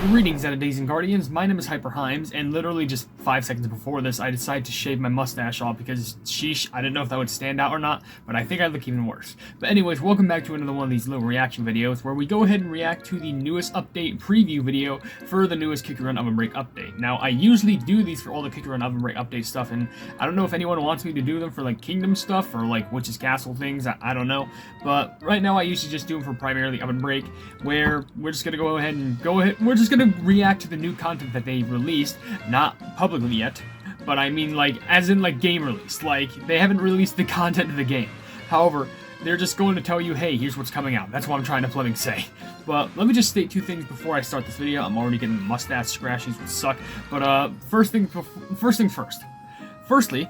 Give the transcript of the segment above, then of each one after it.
Greetings, Entities and Guardians, my name is HyperHimes, and literally just 5 seconds before this, I decided to shave my mustache off because, sheesh, I didn't know if that would stand out or not, but I think I'd look even worse. But anyways, welcome back to another one of these little reaction videos, where we go ahead and react to the newest update preview video for the newest CookieRun OvenBreak update. Now, I usually do these for all the CookieRun OvenBreak update stuff, and I don't know if anyone wants me to do them for, like, Kingdom stuff, or, like, Witch's Castle things, I don't know, but right now I usually just do them for primarily OvenBreak, where we're just gonna go ahead and we're just gonna react to the new content that they released, not publicly yet, but I mean like as in like game release. Like they haven't released the content of the game. However, they're just going to tell you, hey, here's what's coming out. That's what I'm trying to flipping say. But let me just state two things before I start this video. I'm already getting mustache scratches, which suck. But first things first. Firstly,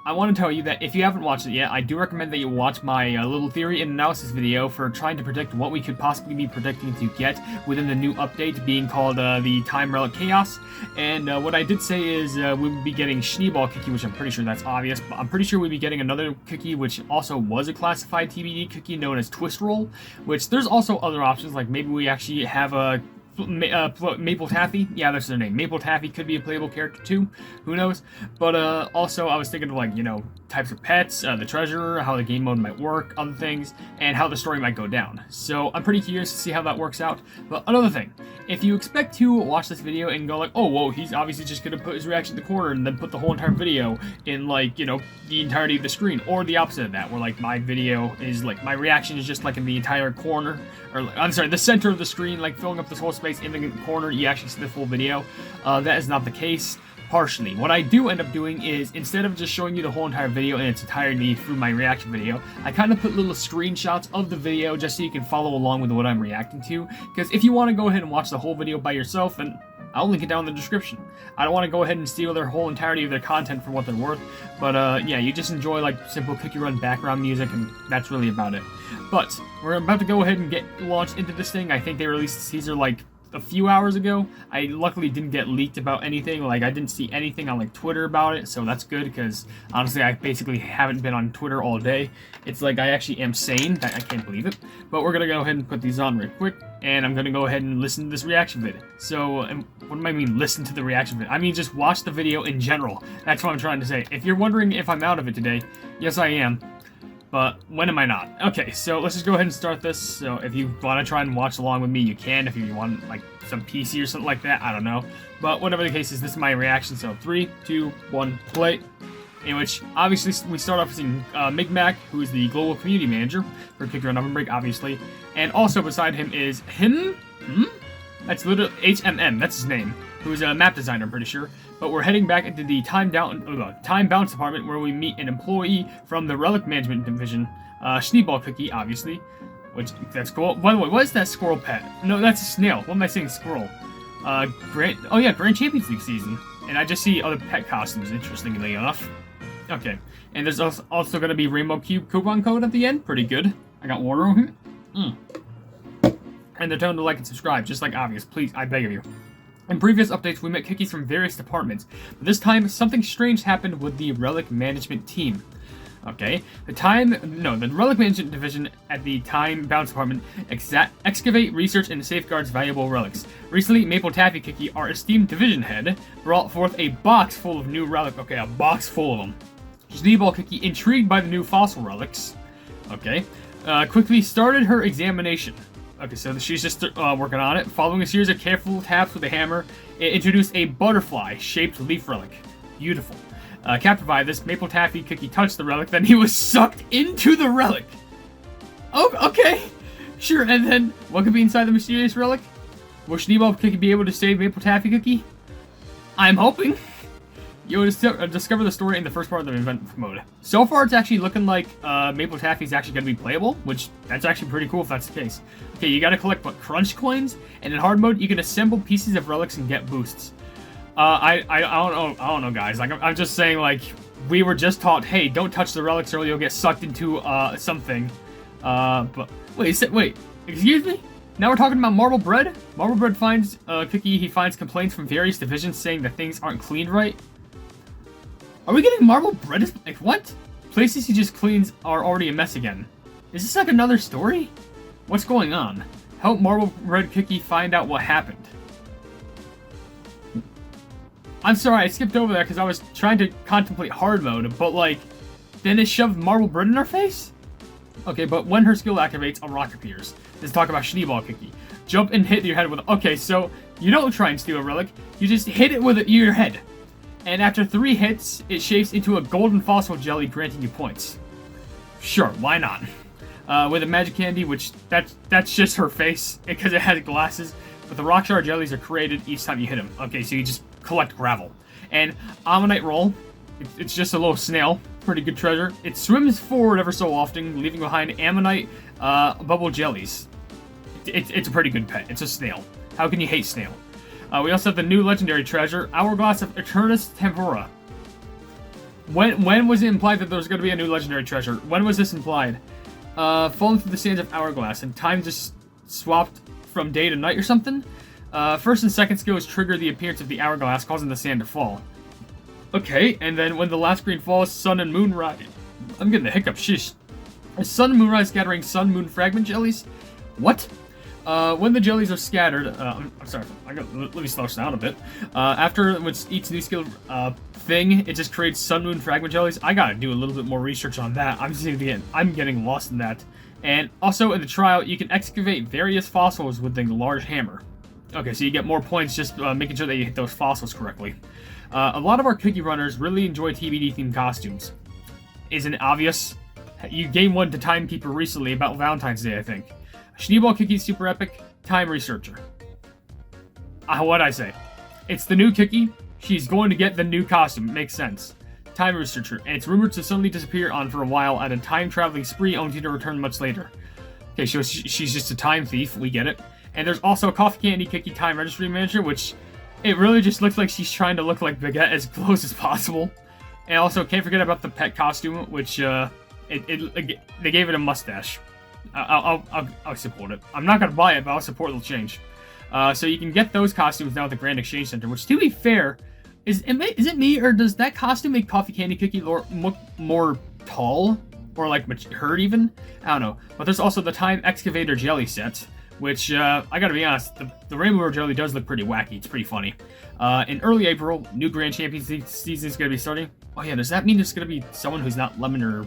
I want to tell you that if you haven't watched it yet, I do recommend that you watch my little theory and analysis video for trying to predict what we could possibly be predicting to get within the new update being called the Time Relic Chaos. And what I did say is we would be getting Schneeball cookie, which I'm pretty sure that's obvious, but I'm pretty sure we'd be getting another cookie which also was a classified TBD cookie known as Twist Roll, which there's also other options, like maybe we actually have a Maple Taffy, yeah, that's their name. Maple Taffy could be a playable character too, who knows? But also I was thinking of like, you know, types of pets, the treasure, how the game mode might work, other things, and how the story might go down. So I'm pretty curious to see how that works out. But another thing, if you expect to watch this video and go like, oh, whoa, he's obviously just gonna put his reaction in the corner and then put the whole entire video in like, you know, the entirety of the screen, or the opposite of that, where like my video is like, my reaction is just like in the entire corner, or I'm sorry, the center of the screen, like filling up this whole space in the corner, you actually see the full video. That is not the case. Partially. What I do end up doing is, instead of just showing you the whole entire video in its entirety through my reaction video, I kind of put little screenshots of the video just so you can follow along with what I'm reacting to. Because if you want to go ahead and watch the whole video by yourself, then I'll link it down in the description. I don't want to go ahead and steal their whole entirety of their content for what they're worth, but yeah, you just enjoy like simple CookieRun background music, and that's really about it. But we're about to go ahead and get launched into this thing. I think they released the teaser like a few hours ago. I luckily didn't get leaked about anything. Like I didn't see anything on like Twitter about it, so that's good, because honestly I basically haven't been on Twitter all day. It's like I actually am sane. I can't believe it. But we're gonna go ahead and put these on real quick, and I'm gonna go ahead and listen to this reaction video. So, and what do I mean listen to the reaction video? I mean just watch the video in general. That's what I'm trying to say. If you're wondering if I'm out of it today, yes I am. But when am I not? Okay, so let's just go ahead and start this. So if you want to try and watch along with me, you can. If you want like some PC or something like that, I don't know. But whatever the case is, this is my reaction. So 3, 2, 1, play. In which, obviously, we start off seeing Migmac, who is the global community manager for CookieRun OvenBreak, obviously. And also beside him is That's literally HMM, that's his name, who's a map designer, I'm pretty sure. But we're heading back into the Time Bounce department, where we meet an employee from the Relic Management Division, Schneeball Cookie, obviously. Which, that's cool. By the way, what is that squirrel pet? No, that's a snail. What am I saying, squirrel? Grand Champions League season. And I just see other pet costumes, interestingly enough. Okay. And there's also going to be Rainbow Cube coupon code at the end. Pretty good. I got water over here. And they're telling to like and subscribe, just like obvious. Please, I beg of you. In previous updates, we met cookies from various departments, but this time, something strange happened with the Relic Management team. Okay, the Relic Management Division at the Time Bounce Department excavate, research, and safeguards valuable relics. Recently, Maple Taffy Cookie, our esteemed division head, brought forth a box full of new relics. Okay, a box full of them. Schneeball Cookie, intrigued by the new fossil relics, okay, quickly started her examination. Okay, so she's just working on it. Following a series of careful taps with a hammer, it introduced a butterfly-shaped leaf relic. Beautiful. Captured by this, Maple Taffy Cookie touched the relic, then he was sucked into the relic. Oh, okay. Sure, and then, what could be inside the mysterious relic? Will Schneeball Cookie be able to save Maple Taffy Cookie? I'm hoping. You'll discover the story in the first part of the event mode. So far, it's actually looking like Maple Taffy is actually going to be playable, which that's actually pretty cool if that's the case. Okay, you got to collect crunch coins, and in hard mode, you can assemble pieces of relics and get boosts. I don't know, guys. Like I'm just saying, like we were just taught, hey, don't touch the relics or you'll get sucked into something. But wait, excuse me. Now we're talking about Marble Bread. Marble Bread finds Cookie. He finds complaints from various divisions saying that things aren't cleaned right. Are we getting Marble Bread? Like, what? Places he just cleans are already a mess again. Is this like another story? What's going on? Help Marble Bread Cookie find out what happened. I'm sorry, I skipped over that because I was trying to contemplate hard mode, but like, then it shoved marble bread in her face? Okay, but when her skill activates, a rock appears. Let's talk about Schneeball Cookie. Jump and hit your head with... Okay, so you don't try and steal a relic. You just hit it with your head. And after 3 hits, it shapes into a golden fossil jelly, granting you points. Sure, why not? With a magic candy, which that's just her face, because it has glasses. But the rock shard jellies are created each time you hit them. Okay, so you just collect gravel. And Ammonite Roll, it's just a little snail. Pretty good treasure. It swims forward ever so often, leaving behind ammonite bubble jellies. It's a pretty good pet. It's a snail. How can you hate snail? We also have the new legendary treasure, Hourglass of Eternus Tempora. When was it implied that there was going to be a new legendary treasure? When was this implied? Falling through the sands of Hourglass, and time just swapped from day to night or something? First and second skills trigger the appearance of the hourglass, causing the sand to fall. Okay, and then when the last screen falls, sun and moon rise. I'm getting the hiccups, sheesh. Sun and moon rise scattering sun moon fragment jellies? What? When the jellies are scattered, I'm sorry, let me slow this down a bit. After each new skill thing, it just creates sun moon fragment jellies. I gotta do a little bit more research on that. I'm getting lost in that. And also in the trial, you can excavate various fossils with the large hammer. Okay, so you get more points just making sure that you hit those fossils correctly. A lot of our cookie runners really enjoy TBD-themed costumes. Isn't it obvious? You gained one to Timekeeper recently about Valentine's Day, I think. Schneeball Cookie Super Epic, Time Researcher. What'd I say? It's the new cookie. She's going to get the new costume. Makes sense. Time Researcher, and it's rumored to suddenly disappear for a while at a time-traveling spree only to return much later. Okay, so she's just a time thief. We get it. And there's also a Coffee Candy Cookie Time Registry Manager, which it really just looks like she's trying to look like Baguette as close as possible. And also, can't forget about the pet costume, which they gave it a mustache. I'll support it. I'm not gonna buy it, but I'll support the change. So you can get those costumes now at the Grand Exchange Center, which, to be fair, is it me, or does that costume make Coffee Candy Cookie look more tall? Or like hurt even? I don't know. But there's also the Time Excavator Jelly set, which, I gotta be honest, the Rainbow Jelly does look pretty wacky. It's pretty funny. In early April, new Grand Champions League season is gonna be starting. Oh yeah, does that mean there's gonna be someone who's not Lemon or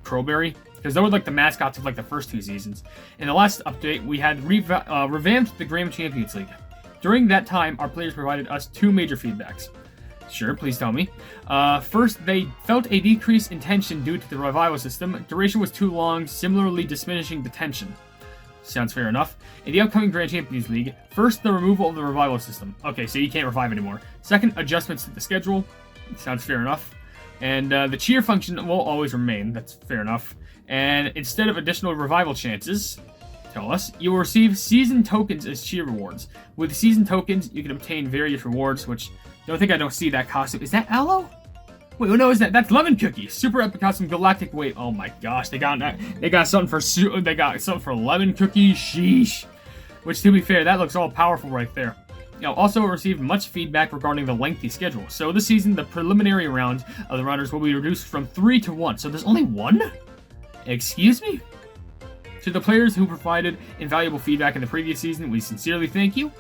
Crowberry? Because they were like the mascots of like the first 2 seasons. In the last update, we had revamped the Grand Champions League. During that time, our players provided us 2 major feedbacks. Sure, please tell me. First, they felt a decrease in tension due to the revival system. Duration was too long, similarly diminishing the tension. Sounds fair enough. In the upcoming Grand Champions League, first, the removal of the revival system. Okay, so you can't revive anymore. Second, adjustments to the schedule. Sounds fair enough. And the cheer function will always remain. That's fair enough. And instead of additional revival chances, tell us, you will receive season tokens as cheer rewards. With season tokens, you can obtain various rewards, which I don't see that costume. Is that Aloe? Wait, no, is that's Lemon Cookie? Super Epic Costume Galactic Wave. Oh my gosh, they got something for Lemon Cookie. Sheesh. Which, to be fair, that looks all powerful right there. Also received much feedback regarding the lengthy schedule. So this season, the preliminary rounds of the runners will be reduced from 3 to 1. So there's only 1? Excuse me? To the players who provided invaluable feedback in the previous season, we sincerely thank you.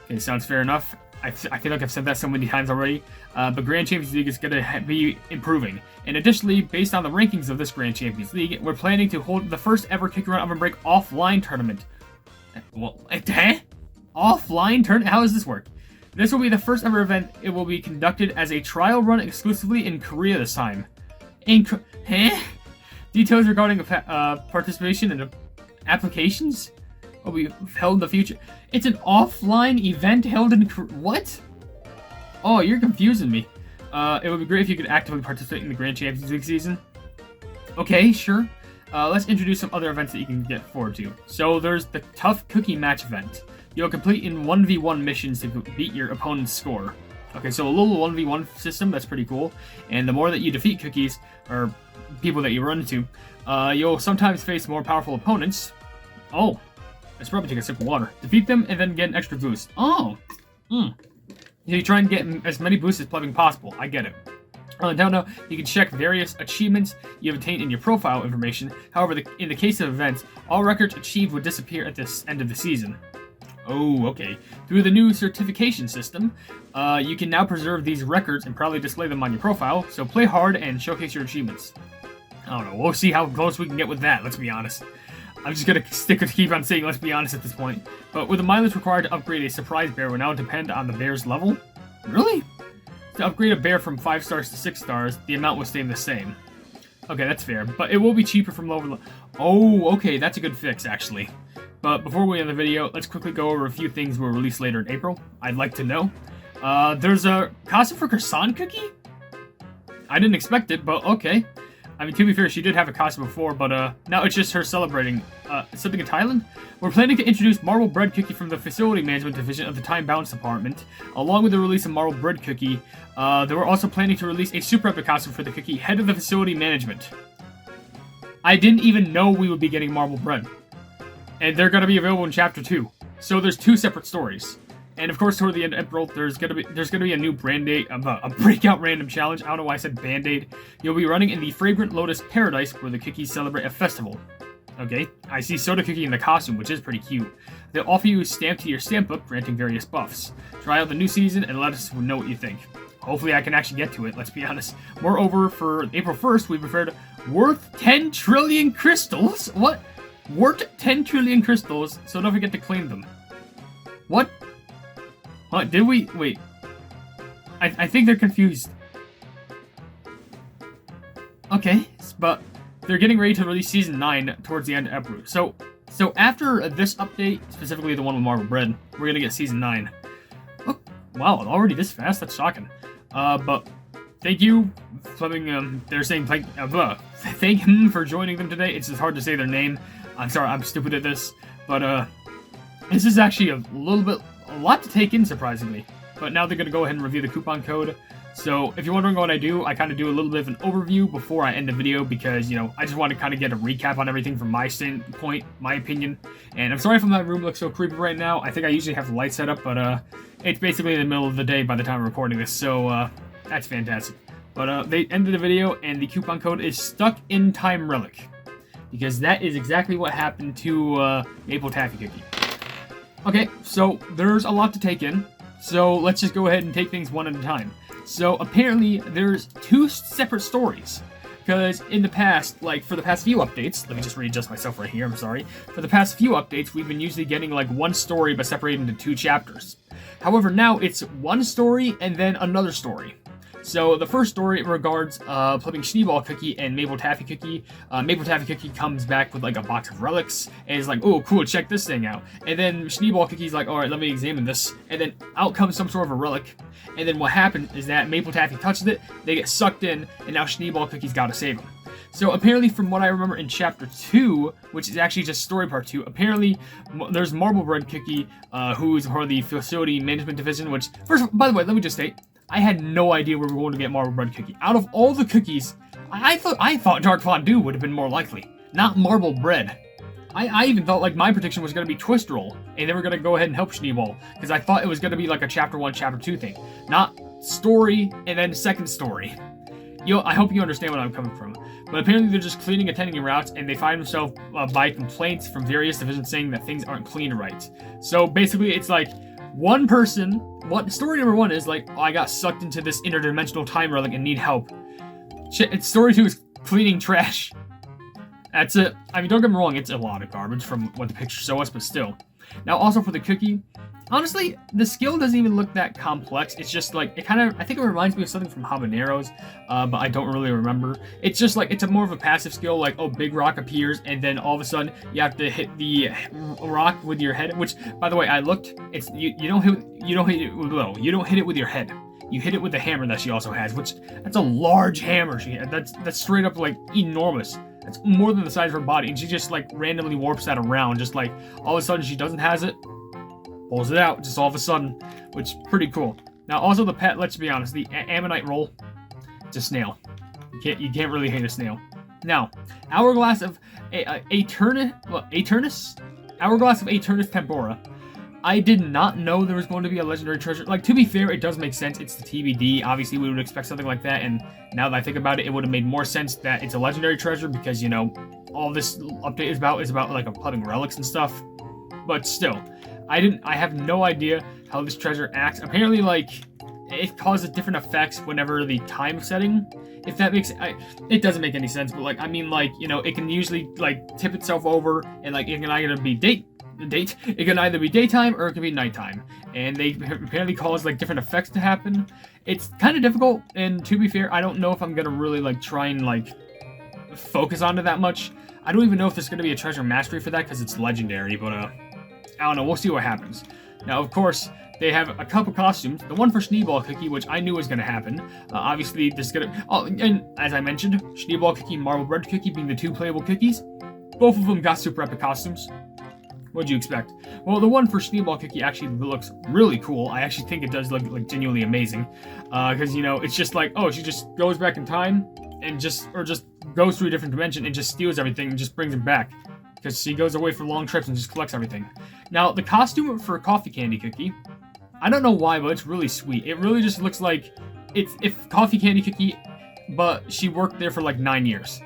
Okay, sounds fair enough. I feel like I've said that so many times already, but Grand Champions League is going to be improving. And additionally, based on the rankings of this Grand Champions League, we're planning to hold the first ever CookieRun OvenBreak offline tournament. Well, offline tournament? How does this work? This will be the first ever event. It will be conducted as a trial run exclusively in Korea this time. Details regarding participation in applications will be held in the future. It's an offline event held in what? Oh, you're confusing me. It would be great if you could actively participate in the Grand Champions League season. Okay, sure. Let's introduce some other events that you can get forward to. So there's the Tough Cookie Match event. You'll complete in 1v1 missions to beat your opponent's score. Okay, so a little 1v1 system, that's pretty cool. And the more that you defeat cookies, or people that you run into, you'll sometimes face more powerful opponents. Oh, let's probably take a sip of water. Defeat them and then get an extra boost. Oh, you try and get as many boosts as plugging possible. I get it. Down now, you can check various achievements you have attained in your profile information. However, in the case of events, all records achieved would disappear at the end of the season. Oh, okay. Through the new certification system, you can now preserve these records and proudly display them on your profile, so play hard and showcase your achievements. I don't know, we'll see how close we can get with that, let's be honest. I'm just gonna keep on saying let's be honest at this point. But with the mileage required to upgrade a surprise bear will now depend on the bear's level? Really? To upgrade a bear from 5 stars to 6 stars, the amount will stay the same. Okay, that's fair, but it will be cheaper from lower level. Oh, okay, that's a good fix, actually. But before we end the video, let's quickly go over a few things we'll release later in April. I'd like to know. There's a costume for croissant cookie? I didn't expect it, but okay. I mean, to be fair, she did have a costume before, but now it's just her celebrating something in Thailand. We're planning to introduce Marble Bread Cookie from the Facility Management Division of the Time Balance Department. Along with the release of Marble Bread Cookie, they were also planning to release a Super Epic costume for the cookie, Head of the Facility Management. I didn't even know we would be getting Marble Bread. And they're going to be available in Chapter 2. So there's 2 separate stories. And of course, toward the end of April, there's gonna be a new a breakout random challenge. I don't know why I said Band-Aid. You'll be running in the Fragrant Lotus Paradise, where the cookies celebrate a festival. Okay, I see Soda Cookie in the costume, which is pretty cute. They'll offer you a stamp to your stamp book, granting various buffs. Try out the new season and let us know what you think. Hopefully, I can actually get to it. Let's be honest. Moreover, for April 1st, we prepared worth 10 trillion crystals. What? Worth 10 trillion crystals, so don't forget to claim them. What? What, did we? Wait. I think they're confused. Okay, but they're getting ready to release Season 9 towards the end of April. So after this update, specifically the one with Marble Bread, we're gonna get Season 9. Oh, wow, already this fast? That's shocking. But thank you. They're saying thank him for joining them today. It's just hard to say their name. I'm sorry, I'm stupid at this. But, this is actually a lot to take in, surprisingly. But now they're going to go ahead and review the coupon code. So, if you're wondering what I do, I kind of do a little bit of an overview before I end the video because, you know, I just want to kind of get a recap on everything from my standpoint, my opinion. And I'm sorry if my room looks so creepy right now. I think I usually have the light set up, but, it's basically in the middle of the day by the time I'm recording this, so, that's fantastic. But, they ended the video, and the coupon code is Stuck in Time Relic. Because that is exactly what happened to, Maple Taffy Cookie. Okay, so there's a lot to take in, so let's just go ahead and take things one at a time. So apparently there's 2 separate stories, because in the past, like for the past few updates, let me just readjust myself right here, I'm sorry. For the past few updates, we've been usually getting like 1 story but separated into 2 chapters. However, now it's 1 story and then another story. So the first story regards flipping Schneeball Cookie and Maple Taffy Cookie. Maple Taffy Cookie comes back with like a box of relics and is like, oh cool, check this thing out. And then Schneeball Cookie's like, alright, let me examine this. And then out comes some sort of a relic. And then what happens is that Maple Taffy touches it, they get sucked in, and now Schneeball Cookie's gotta save them. So apparently from what I remember in Chapter 2, which is actually just Story Part 2, apparently there's Marble Bread Cookie, who's part of the Facility Management Division, which, by the way, let me just state, I had no idea we were going to get Marble Bread Cookie. Out of all the cookies, I thought Dark Fondue would have been more likely, not Marble Bread. I even thought like my prediction was going to be Twist Roll, and they were going to go ahead and help Schneeball, because I thought it was going to be like a Chapter 1, Chapter 2 thing, not story and then second story. I hope you understand where I'm coming from. But apparently they're just cleaning attending routes, and they find themselves by complaints from various divisions saying that things aren't cleaned right. So basically it's like one person, story number 1 is like, oh, I got sucked into this interdimensional time relic and need help. Story 2 is cleaning trash. That's it. I mean, don't get me wrong, it's a lot of garbage from what the pictures show us, but still. Now, also for the cookie, honestly, the skill doesn't even look that complex. It's just like, I think it reminds me of something from Habaneros, but I don't really remember. It's just like, it's a more of a passive skill, like, oh, big rock appears, and then all of a sudden, you have to hit the rock with your head, which, by the way, I looked, it's, you don't hit it with your head. You hit it with the hammer that she also has, which, that's a large hammer she has. That's straight up, like, enormous. It's more than the size of her body, and she just, like, randomly warps that around, just like, all of a sudden she doesn't has it, pulls it out, just all of a sudden, which is pretty cool. Now, also the pet, let's be honest, the Ammonite roll, it's a snail. You can't really hate a snail. Now, Hourglass of Hourglass of Aternus Tempora. I did not know there was going to be a legendary treasure. Like, to be fair, it does make sense. It's the TBD. Obviously, we would expect something like that, and now that I think about it, it would have made more sense that it's a legendary treasure because, you know, all this update is about like putting relics and stuff. But still, I have no idea how this treasure acts. Apparently, like, it causes different effects whenever the time setting, if that makes it doesn't make any sense, but like, I mean, like, you know, it can usually like tip itself over, and like it can either be it can either be daytime or it can be nighttime, and they apparently cause like different effects to happen. It's kind of difficult, and to be fair, I don't know if I'm gonna really like try and like focus on it that much. I don't even know if there's gonna be a treasure mastery for that because it's legendary, but I don't know, we'll see what happens. Now, of course, they have a couple costumes. The one for Schneeball Cookie, which I knew was going to happen. Obviously, this is going to... Oh, and as I mentioned, Schneeball Cookie, Marble Bread Cookie being the two playable cookies. Both of them got super epic costumes. What'd you expect? Well, the one for Schneeball Cookie actually looks really cool. I actually think it does look like genuinely amazing. Because, you know, it's just like, oh, she just goes back in time and just goes through a different dimension and just steals everything and just brings it back. Because she goes away for long trips and just collects everything. Now, the costume for Coffee Candy Cookie, I don't know why, but it's really sweet. It really just looks like it's if Coffee Candy Cookie, but she worked there for like 9 years.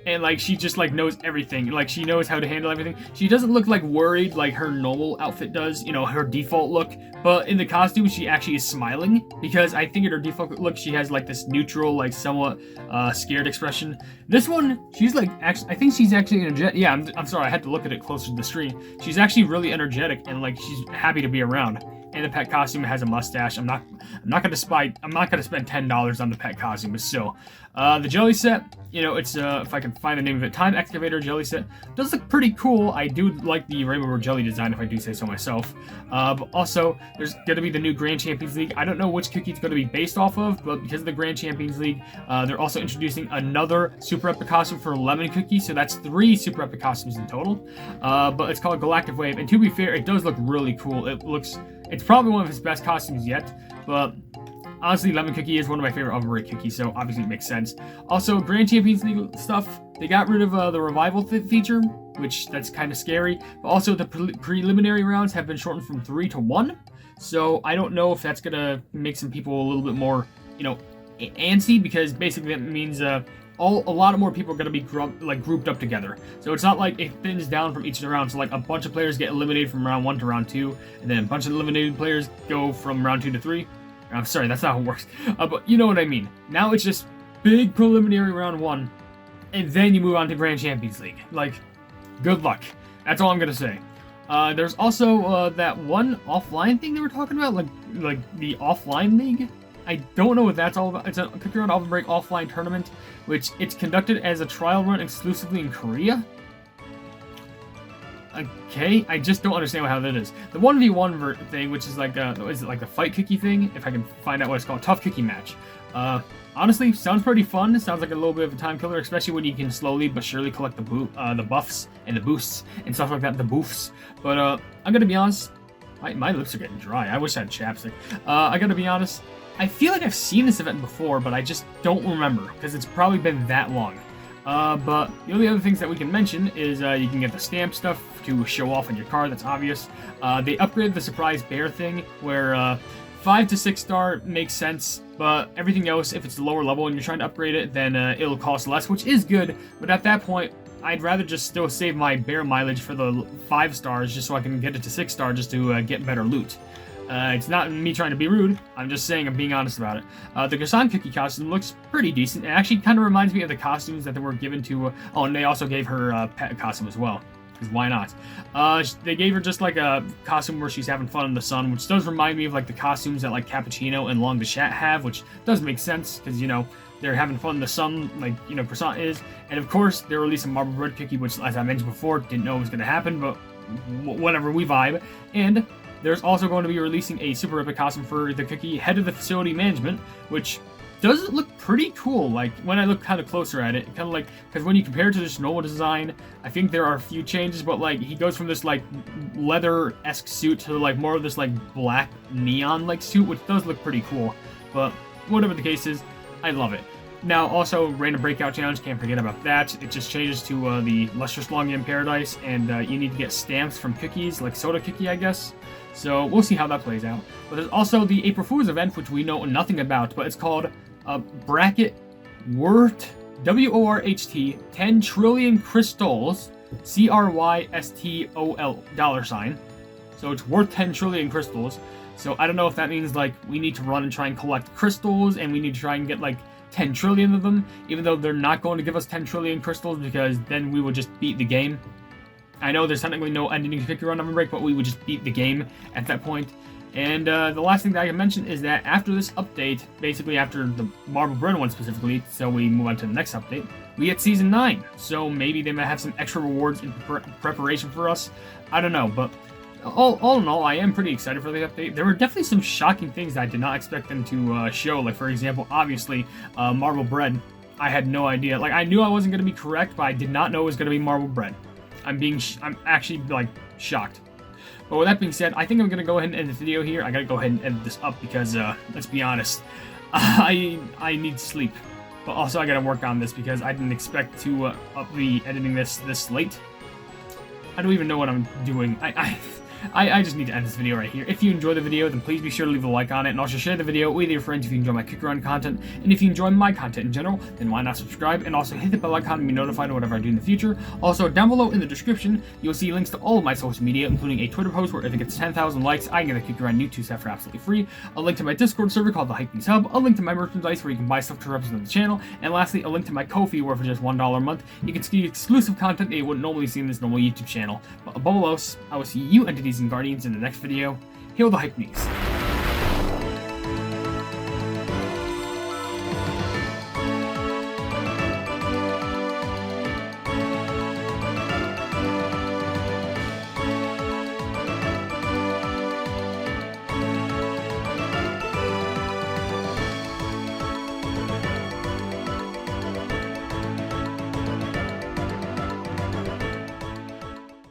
And like she just like knows everything. Like she knows how to handle everything. She doesn't look like worried like her normal outfit does, you know, her default look. But in the costume, she actually is smiling, because I think in her default look, she has like this neutral, like somewhat scared expression. This one, she's like, actually, I think she's actually energetic. Yeah, I'm sorry, I had to look at it closer to the screen. She's actually really energetic and like she's happy to be around. And the pet costume has a mustache. I'm not gonna spend $10 on the pet costume, but still. The jelly set, you know, it's if I can find the name of it, Time Excavator jelly set, does look pretty cool. I do like the Rainbow Road jelly design, if I do say so myself. But also, there's gonna be the new Grand Champions League. I don't know which cookie it's gonna be based off of, but because of the Grand Champions League, they're also introducing another super epic costume for Lemon Cookie, so that's 3 super epic costumes in total. But it's called Galactic Wave, and to be fair, it does look really cool. It's probably one of his best costumes yet, but honestly, Lemon Cookie is one of my favorite OvenBreak cookies, so obviously it makes sense. Also, Grand Champions League stuff, they got rid of the revival feature, which that's kind of scary, but also the preliminary rounds have been shortened from 3 to 1, so I don't know if that's going to make some people a little bit more, you know, antsy, because basically that means a lot of more people are going to be grouped up together. So it's not like it thins down from each round. So like a bunch of players get eliminated from round 1 to round 2, and then a bunch of eliminated players go from round 2 to 3. I'm sorry, that's not how it works. But you know what I mean. Now it's just big preliminary round 1, and then you move on to Grand Champions League. Like, good luck. That's all I'm going to say. There's also that one offline thing they were talking about, like the offline league. I don't know what that's all about. It's a CookieRun OvenBreak offline tournament, which it's conducted as a trial run exclusively in Korea. Okay, I just don't understand how that is. The 1v1 thing, which is like is it like the fight cookie thing? If I can find out what it's called, tough cookie match. Honestly, sounds pretty fun. It sounds like a little bit of a time killer, especially when you can slowly but surely collect the buffs and the boosts and stuff like that, the boofs. But I'm gonna be honest, my lips are getting dry. I wish I had chapstick. I gotta be honest. I feel like I've seen this event before, but I just don't remember, because it's probably been that long. But the only other things that we can mention is you can get the stamp stuff to show off on your card, that's obvious. They upgraded the surprise bear thing, where 5 to 6 star makes sense, but everything else, if it's lower level and you're trying to upgrade it, then it'll cost less, which is good, but at that point, I'd rather just still save my bear mileage for the 5 stars, just so I can get it to 6 star, just to get better loot. It's not me trying to be rude, I'm just saying I'm being honest about it. The Croissant Cookie costume looks pretty decent. It actually kind of reminds me of the costumes that they were given to... oh, and they also gave her pet costume as well, because why not? They gave her just like a costume where she's having fun in the sun, which does remind me of like the costumes that like Cappuccino and Long the Chat have, which does make sense, because, you know, they're having fun in the sun, like, you know, Croissant is. And of course, they're releasing Marble Bread Cookie, which, as I mentioned before, didn't know it was going to happen, but whatever, we vibe. And there's also going to be releasing a super epic costume for the cookie, Head of the Facility Management, which does look pretty cool. Like, when I look kind of closer at it, kind of like, because when you compare it to this normal design, I think there are a few changes, but like, he goes from this like leather-esque suit to like more of this like black neon-like suit, which does look pretty cool. But whatever the case is, I love it. Now, also, Random Breakout Challenge, can't forget about that. It just changes to the Lustrous Long in Paradise, and you need to get stamps from cookies, like Soda Cookie, I guess. So, we'll see how that plays out. But there's also the April Fool's event, which we know nothing about, but it's called Bracket Wort, W-O-R-H-T, 10 trillion crystals, C-R-Y-S-T-O-L, $. So it's worth 10 trillion crystals. So I don't know if that means like we need to run and try and collect crystals and we need to try and get like 10 trillion of them, even though they're not going to give us 10 trillion crystals because then we would just beat the game. I know there's technically no ending to CookieRun OvenBreak, but we would just beat the game at that point. And the last thing that I can mention is that after this update, basically after the Marble Bread one specifically, so we move on to the next update, we get Season 9. So maybe they might have some extra rewards in preparation for us. I don't know, but all in all, I am pretty excited for the update. There were definitely some shocking things that I did not expect them to show. Like, for example, obviously, Marble Bread. I had no idea. Like, I knew I wasn't going to be correct, but I did not know it was going to be Marble Bread. I'm actually, like, shocked. But with that being said, I think I'm going to go ahead and end the video here. I got to go ahead and edit this up because, let's be honest, I need sleep. But also, I got to work on this because I didn't expect to be editing this late. I don't even know what I'm doing. I just need to end this video right here. If you enjoyed the video, then please be sure to leave a like on it, and also share the video with your friends if you enjoy my CookieRun content. And if you enjoy my content in general, then why not subscribe, and also hit the bell icon to be notified of whatever I do in the future. Also, down below in the description, you'll see links to all of my social media, including a Twitter post where if it gets 10,000 likes, I can get a CookieRun new 2-set for absolutely free, a link to my Discord server called the Hypenese Hub, a link to my merchandise where you can buy stuff to represent the channel, and lastly, a link to my Ko-fi where for just $1 a month, you can see exclusive content that you wouldn't normally see in this normal YouTube channel. But above all else, I will see you entities and guardians in the next video. Hail the Hypenese.